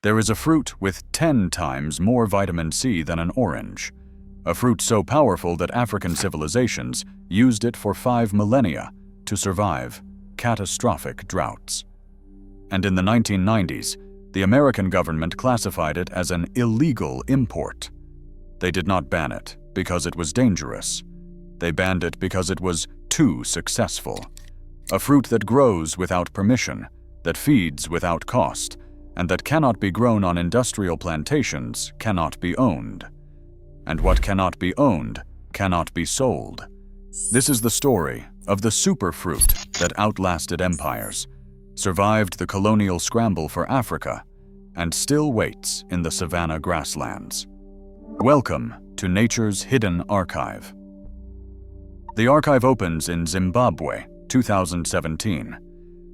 There is a fruit with 10 times more vitamin C than an orange, a fruit so powerful that African civilizations used it for 5 millennia to survive catastrophic droughts. And in the 1990s, the American government classified it as an illegal import. They did not ban it because it was dangerous. They banned it because it was too successful. A fruit that grows without permission, that feeds without cost, and that cannot be grown on industrial plantations cannot be owned. And what cannot be owned cannot be sold. This is the story of the superfruit that outlasted empires, survived the colonial scramble for Africa, and still waits in the savanna grasslands. Welcome to Nature's Hidden Archive. The archive opens in Zimbabwe, 2017.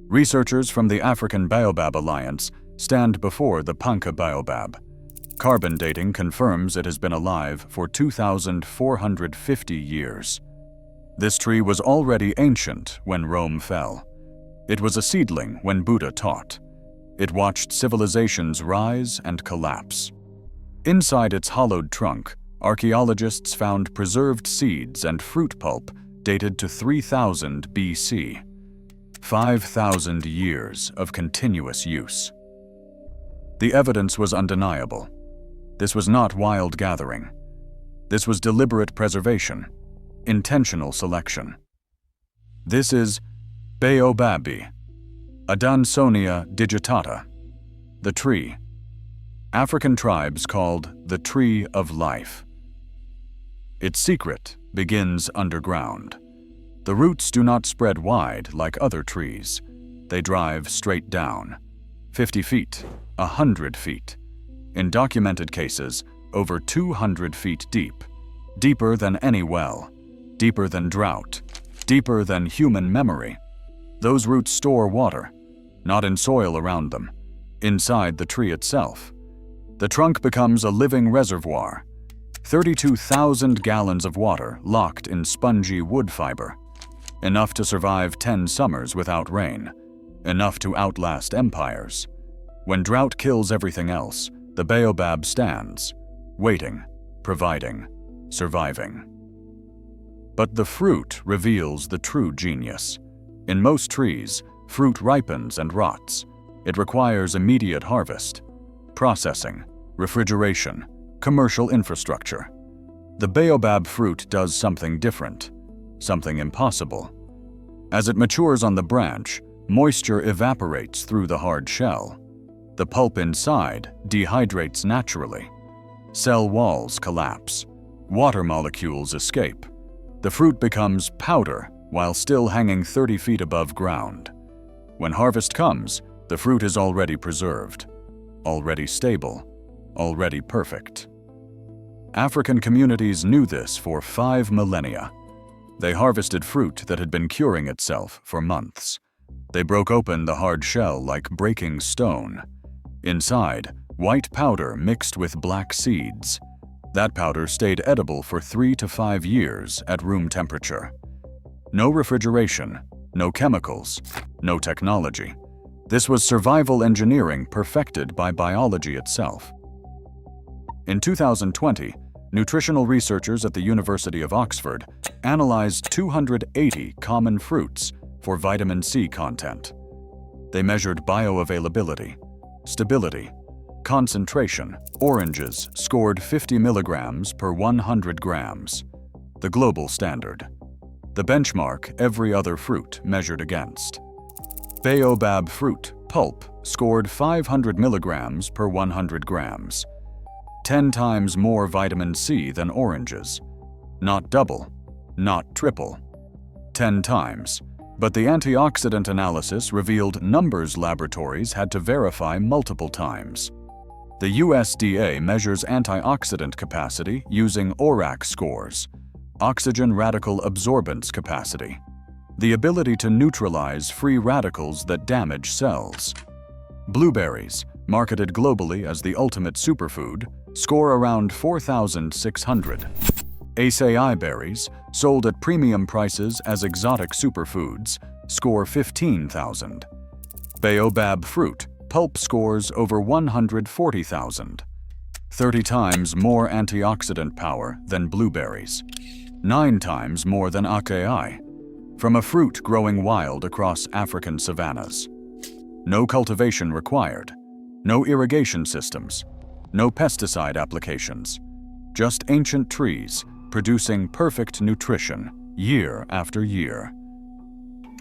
Researchers from the African Baobab Alliance stand before the Panka Baobab. Carbon dating confirms it has been alive for 2,450 years. This tree was already ancient when Rome fell. It was a seedling when Buddha taught. It watched civilizations rise and collapse. Inside its hollowed trunk, archaeologists found preserved seeds and fruit pulp dated to 3000 BC. 5,000 years of continuous use. The evidence was undeniable. This was not wild gathering. This was deliberate preservation, intentional selection. This is Baobabi, Adansonia digitata, the tree. African tribes called the Tree of Life. Its secret begins underground. The roots do not spread wide like other trees. They drive straight down, 50 feet, 100 feet. In documented cases, over 200 feet deep, deeper than any well, deeper than drought, deeper than human memory. Those roots store water, not in soil around them, inside the tree itself. The trunk becomes a living reservoir, 32,000 gallons of water locked in spongy wood fiber, enough to survive 10 summers without rain, enough to outlast empires. When drought kills everything else, the baobab stands, waiting, providing, surviving. But the fruit reveals the true genius. In most trees, fruit ripens and rots. It requires immediate harvest, processing, refrigeration, commercial infrastructure. The baobab fruit does something different, something impossible. As it matures on the branch, moisture evaporates through the hard shell. The pulp inside dehydrates naturally. Cell walls collapse. Water molecules escape. The fruit becomes powder while still hanging 30 feet above ground. When harvest comes, the fruit is already preserved, already stable, already perfect. African communities knew this for 5 millennia. They harvested fruit that had been curing itself for months. They broke open the hard shell like breaking stone. Inside, white powder mixed with black seeds. That powder stayed edible for 3 to 5 years at room temperature. No refrigeration, no chemicals, no technology. This was survival engineering perfected by biology itself. In 2020, nutritional researchers at the University of Oxford analyzed 280 common fruits for vitamin C content. They measured bioavailability, stability, concentration. Oranges scored 50 milligrams per 100 grams, the global standard. The benchmark every other fruit measured against. Baobab fruit pulp scored 500 milligrams per 100 grams, 10 times more vitamin C than oranges. Not double, not triple, 10 times. But the antioxidant analysis revealed numbers laboratories had to verify multiple times. The USDA measures antioxidant capacity using ORAC scores, oxygen radical absorbance capacity, the ability to neutralize free radicals that damage cells. Blueberries, marketed globally as the ultimate superfood, score around 4,600. Acai berries, sold at premium prices as exotic superfoods, score 15,000. Baobab fruit, pulp scores over 140,000. 30 times more antioxidant power than blueberries. 9 times more than acai, from a fruit growing wild across African savannas. No cultivation required, no irrigation systems, no pesticide applications, just ancient trees producing perfect nutrition year after year.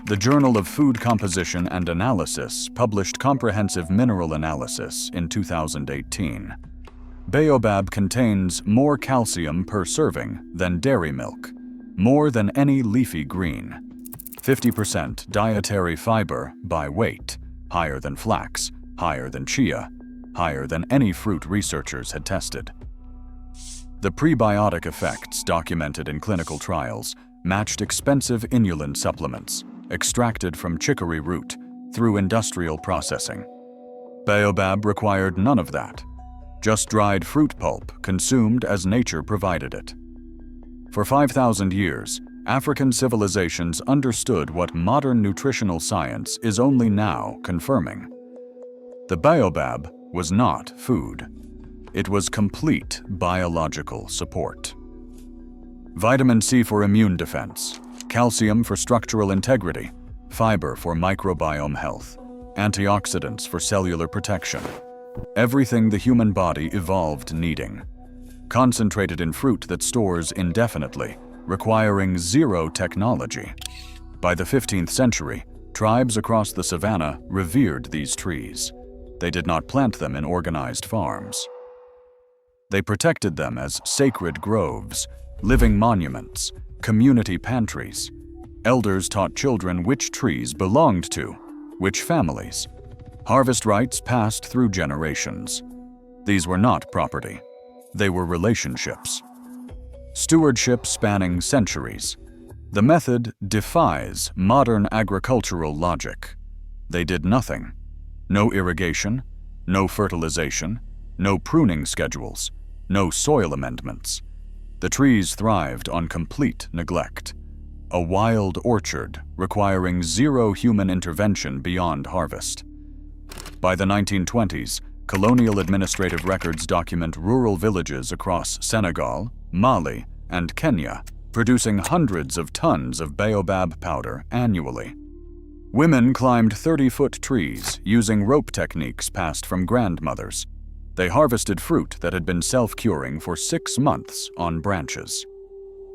The Journal of Food Composition and Analysis published comprehensive mineral analysis in 2018. Baobab contains more calcium per serving than dairy milk, more than any leafy green. 50% dietary fiber by weight, higher than flax, higher than chia, higher than any fruit researchers had tested. The prebiotic effects documented in clinical trials matched expensive inulin supplements extracted from chicory root through industrial processing. Baobab required none of that, just dried fruit pulp consumed as nature provided it. For 5,000 years, African civilizations understood what modern nutritional science is only now confirming. The baobab was not food. It was complete biological support. Vitamin C for immune defense, calcium for structural integrity, fiber for microbiome health, antioxidants for cellular protection. Everything the human body evolved needing. Concentrated in fruit that stores indefinitely, requiring zero technology. By the 15th century, tribes across the savannah revered these trees. They did not plant them in organized farms. They protected them as sacred groves, living monuments, community pantries. Elders taught children which trees belonged to, which families. Harvest rights passed through generations. These were not property. They were relationships. Stewardship spanning centuries. The method defies modern agricultural logic. They did nothing. No irrigation, no fertilization, no pruning schedules, no soil amendments. The trees thrived on complete neglect. A wild orchard requiring zero human intervention beyond harvest. By the 1920s, colonial administrative records document rural villages across Senegal, Mali, and Kenya, producing hundreds of tons of baobab powder annually. Women climbed 30-foot trees using rope techniques passed from grandmothers. They harvested fruit that had been self-curing for 6 months on branches.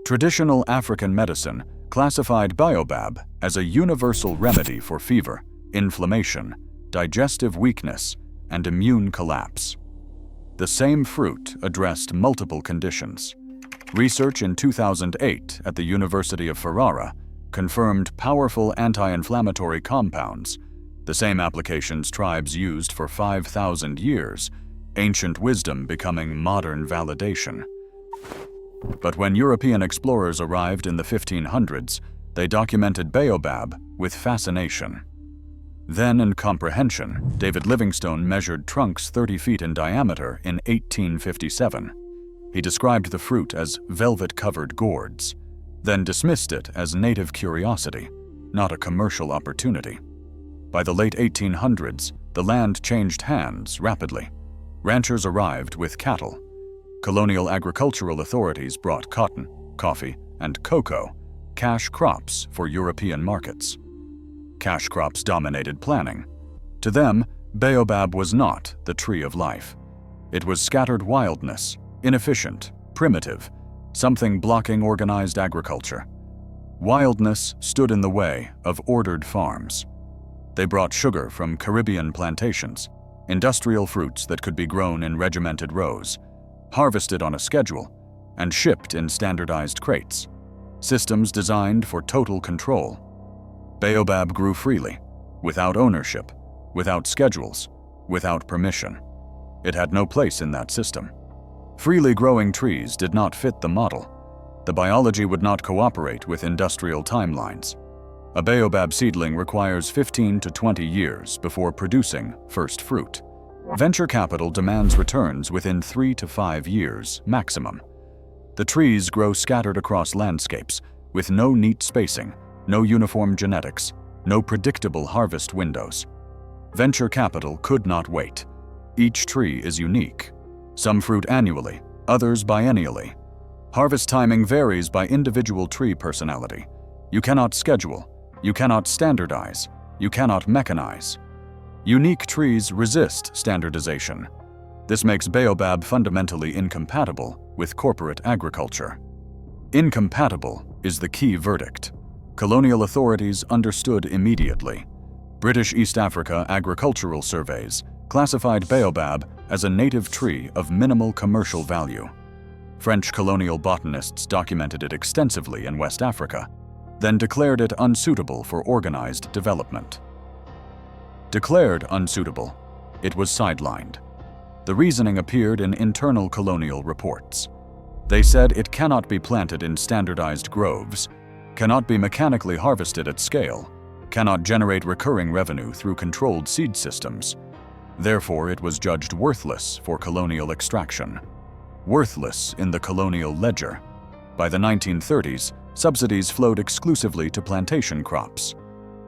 Traditional African medicine classified baobab as a universal remedy for fever, inflammation, digestive weakness, and immune collapse. The same fruit addressed multiple conditions. Research in 2008 at the University of Ferrara confirmed powerful anti-inflammatory compounds, the same applications tribes used for 5,000 years, ancient wisdom becoming modern validation. But when European explorers arrived in the 1500s, they documented baobab with fascination. Then, in comprehension, David Livingstone measured trunks 30 feet in diameter in 1857. He described the fruit as velvet-covered gourds, then dismissed it as native curiosity, not a commercial opportunity. By the late 1800s, the land changed hands rapidly. Ranchers arrived with cattle. Colonial agricultural authorities brought cotton, coffee, and cocoa, cash crops for European markets. Cash crops dominated planning. To them, baobab was not the tree of life. It was scattered wildness, inefficient, primitive, something blocking organized agriculture. Wildness stood in the way of ordered farms. They brought sugar from Caribbean plantations, industrial fruits that could be grown in regimented rows, harvested on a schedule, and shipped in standardized crates, systems designed for total control. Baobab grew freely, without ownership, without schedules, without permission. It had no place in that system. Freely growing trees did not fit the model. The biology would not cooperate with industrial timelines. A baobab seedling requires 15 to 20 years before producing first fruit. Venture capital demands returns within 3 to 5 years maximum. The trees grow scattered across landscapes, with no neat spacing, no uniform genetics, no predictable harvest windows. Venture capital could not wait. Each tree is unique. Some fruit annually, others biennially. Harvest timing varies by individual tree personality. You cannot schedule, you cannot standardize, you cannot mechanize. Unique trees resist standardization. This makes Baobab fundamentally incompatible with corporate agriculture. Incompatible is the key verdict. Colonial authorities understood immediately. British East Africa agricultural surveys classified Baobab as a native tree of minimal commercial value. French colonial botanists documented it extensively in West Africa, then declared it unsuitable for organized development. Declared unsuitable, it was sidelined. The reasoning appeared in internal colonial reports. They said it cannot be planted in standardized groves, cannot be mechanically harvested at scale, cannot generate recurring revenue through controlled seed systems. Therefore, it was judged worthless for colonial extraction. Worthless in the colonial ledger. By the 1930s, subsidies flowed exclusively to plantation crops.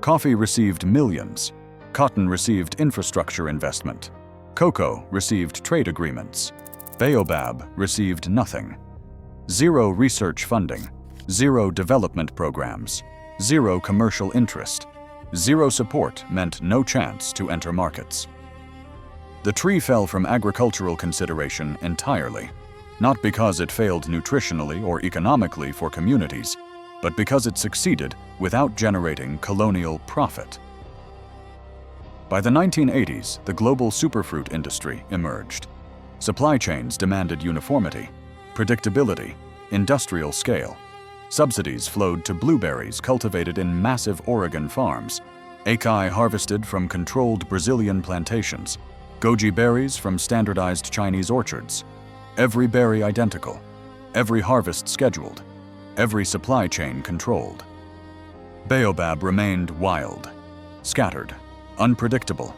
Coffee received millions. Cotton received infrastructure investment. Cocoa received trade agreements. Baobab received nothing. Zero research funding, zero development programs, zero commercial interest, zero support meant no chance to enter markets. The tree fell from agricultural consideration entirely, not because it failed nutritionally or economically for communities, but because it succeeded without generating colonial profit. By the 1980s, the global superfruit industry emerged. Supply chains demanded uniformity, predictability, industrial scale. Subsidies flowed to blueberries cultivated in massive Oregon farms, acai harvested from controlled Brazilian plantations, goji berries from standardized Chinese orchards. Every berry identical, every harvest scheduled, every supply chain controlled. Baobab remained wild, scattered, unpredictable.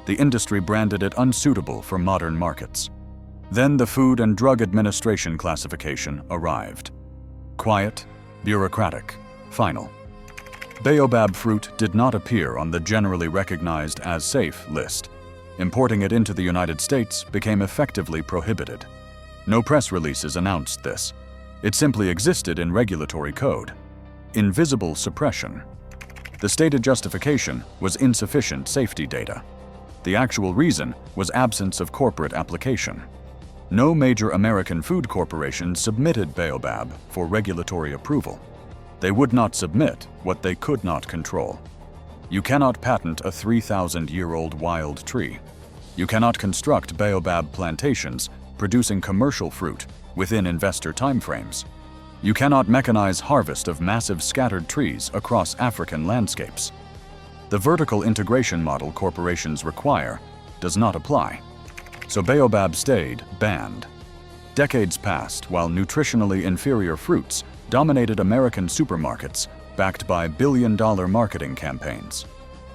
The industry branded it unsuitable for modern markets. Then the Food and Drug Administration classification arrived. Quiet, bureaucratic, final. Baobab fruit did not appear on the generally recognized as safe list. Importing it into the United States became effectively prohibited. No press releases announced this. It simply existed in regulatory code. Invisible suppression. The stated justification was insufficient safety data. The actual reason was absence of corporate application. No major American food corporation submitted Baobab for regulatory approval. They would not submit what they could not control. You cannot patent a 3,000-year-old wild tree. You cannot construct Baobab plantations producing commercial fruit within investor timeframes. You cannot mechanize harvest of massive scattered trees across African landscapes. The vertical integration model corporations require does not apply. So Baobab stayed banned. Decades passed while nutritionally inferior fruits dominated American supermarkets, backed by billion-dollar marketing campaigns.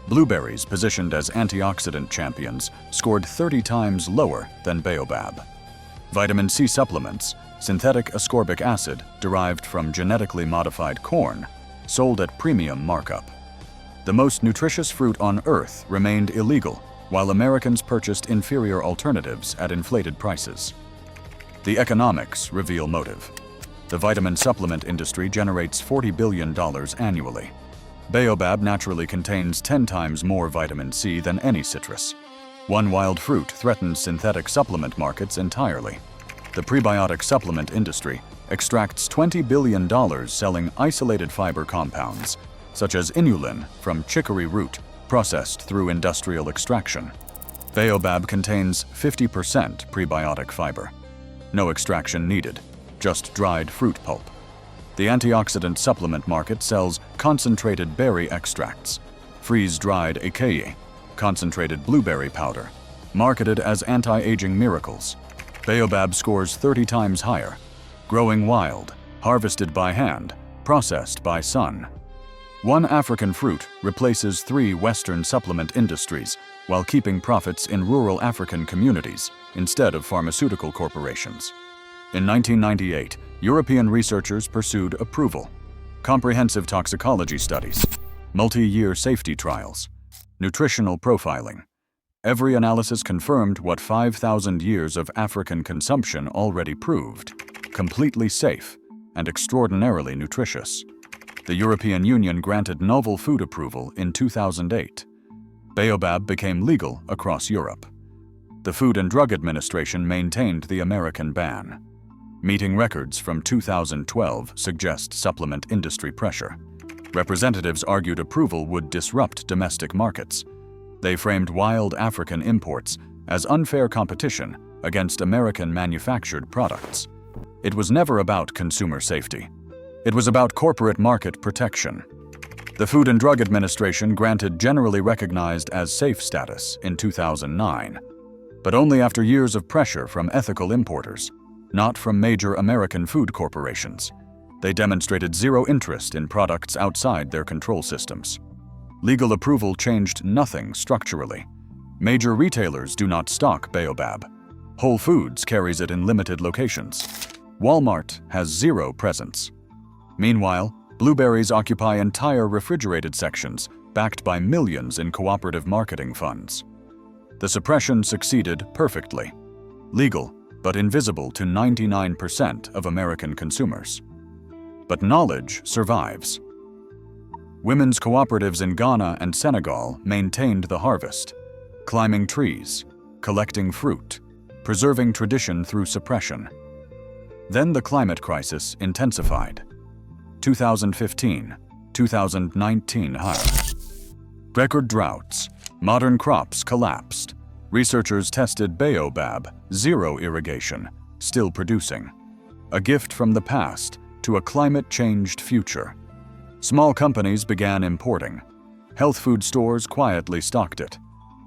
Blueberries, positioned as antioxidant champions, scored 30 times lower than Baobab. Vitamin C supplements, synthetic ascorbic acid derived from genetically modified corn, sold at premium markup. The most nutritious fruit on earth remained illegal, while Americans purchased inferior alternatives at inflated prices. The economics reveal motive. The vitamin supplement industry generates $40 billion annually. Baobab naturally contains 10 times more vitamin C than any citrus. One wild fruit threatens synthetic supplement markets entirely. The prebiotic supplement industry extracts $20 billion selling isolated fiber compounds, such as inulin from chicory root, processed through industrial extraction. Baobab contains 50% prebiotic fiber. No extraction needed, just dried fruit pulp. The antioxidant supplement market sells concentrated berry extracts, freeze-dried acai, concentrated blueberry powder, marketed as anti-aging miracles. Baobab scores 30 times higher, growing wild, harvested by hand, processed by sun. One African fruit replaces 3 Western supplement industries while keeping profits in rural African communities instead of pharmaceutical corporations. In 1998, European researchers pursued approval. Comprehensive toxicology studies, multi-year safety trials. Nutritional profiling. Every analysis confirmed what 5,000 years of African consumption already proved: completely safe and extraordinarily nutritious. The European Union granted novel food approval in 2008. Baobab became legal across Europe. The Food and Drug Administration maintained the American ban. Meeting records from 2012 suggest supplement industry pressure. Representatives argued approval would disrupt domestic markets. They framed wild African imports as unfair competition against American-manufactured products. It was never about consumer safety. It was about corporate market protection. The Food and Drug Administration granted generally recognized as safe status in 2009, but only after years of pressure from ethical importers, not from major American food corporations. They demonstrated zero interest in products outside their control systems. Legal approval changed nothing structurally. Major retailers do not stock Baobab. Whole Foods carries it in limited locations. Walmart has zero presence. Meanwhile, blueberries occupy entire refrigerated sections, backed by millions in cooperative marketing funds. The suppression succeeded perfectly. Legal, but invisible to 99% of American consumers. But knowledge survives. Women's cooperatives in Ghana and Senegal maintained the harvest, climbing trees, collecting fruit, preserving tradition through suppression. Then the climate crisis intensified. 2015, 2019 higher. Record droughts, modern crops collapsed. Researchers tested Baobab, zero irrigation, still producing. A gift from the past to a climate-changed future. Small companies began importing. Health food stores quietly stocked it.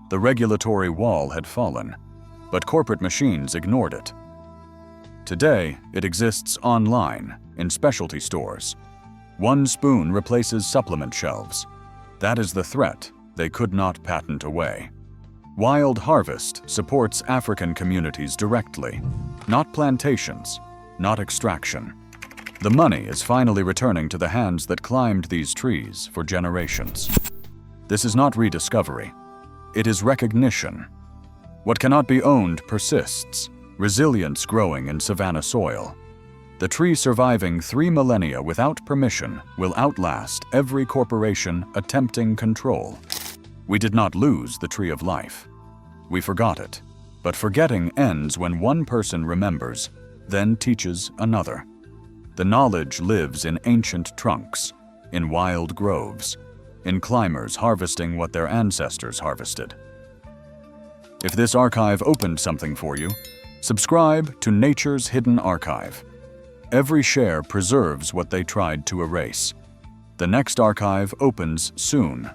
The regulatory wall had fallen, but corporate machines ignored it. Today, it exists online, in specialty stores. One spoon replaces supplement shelves. That is the threat they could not patent away. Wild Harvest supports African communities directly, not plantations, not extraction. The money is finally returning to the hands that climbed these trees for generations. This is not rediscovery. It is recognition. What cannot be owned persists, resilience growing in savanna soil. The tree surviving 3 millennia without permission will outlast every corporation attempting control. We did not lose the tree of life. We forgot it. But forgetting ends when one person remembers, then teaches another. The knowledge lives in ancient trunks, in wild groves, in climbers harvesting what their ancestors harvested. If this archive opened something for you, subscribe to Nature's Hidden Archive. Every share preserves what they tried to erase. The next archive opens soon.